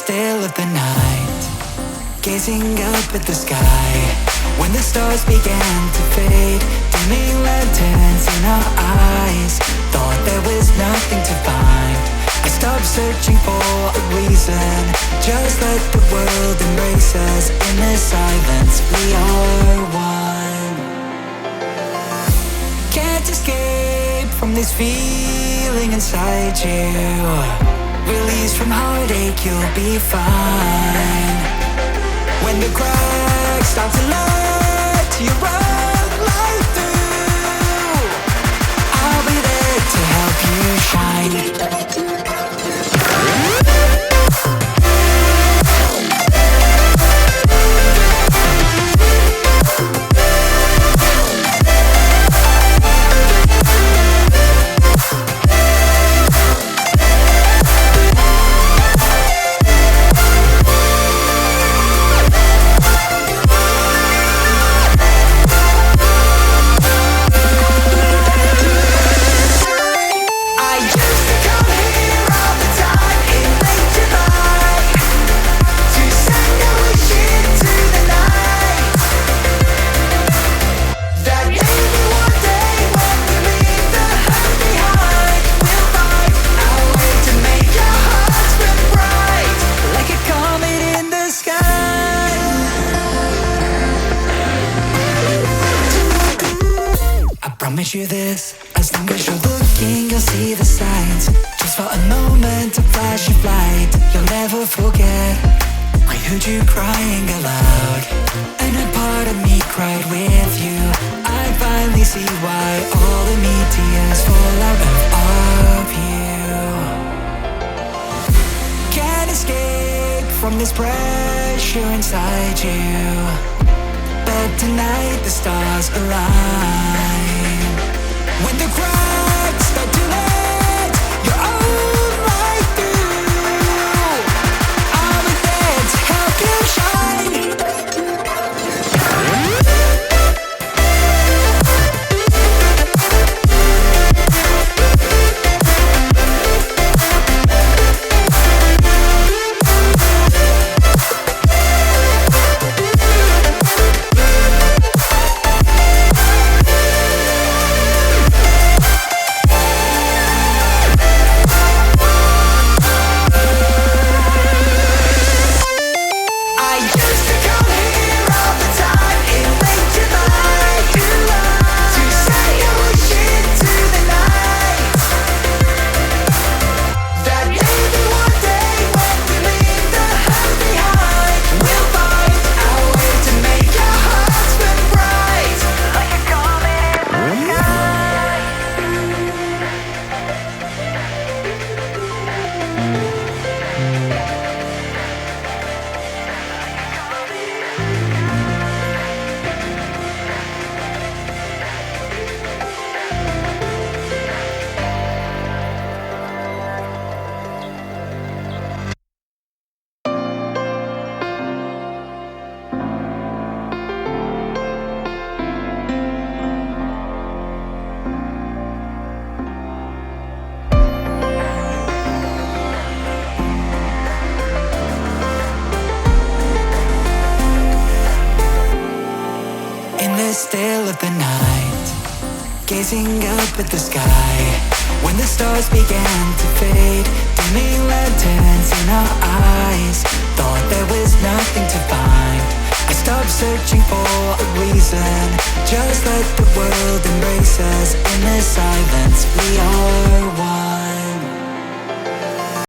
still of the night, gazing up at the sky, when the stars began to fade, dimming lanterns in our eyes, thought there was nothing to find. I stopped searching for a reason, just let the world embrace us. In the silence we are one. Can't escape from this feeling inside you. Release from heartache, you'll be fine. When the cracks start to let you run right through, I'll be there to help you shine. Promise you this, as long as you're looking, you'll see the signs. Just for a moment, a flash of light, you'll never forget. I heard you crying aloud, and a part of me cried with you. I finally see why all the tears fall out of you. Can't escape from this pressure inside you, but tonight the stars align. When the cracks start to let your own light through, I'll be there to help you shine. Still of the night, gazing up at the sky, when the stars began to fade, dimming lanterns in our eyes, thought there was nothing to find. I stopped searching for a reason, just let the world embrace us. In the silence we are one.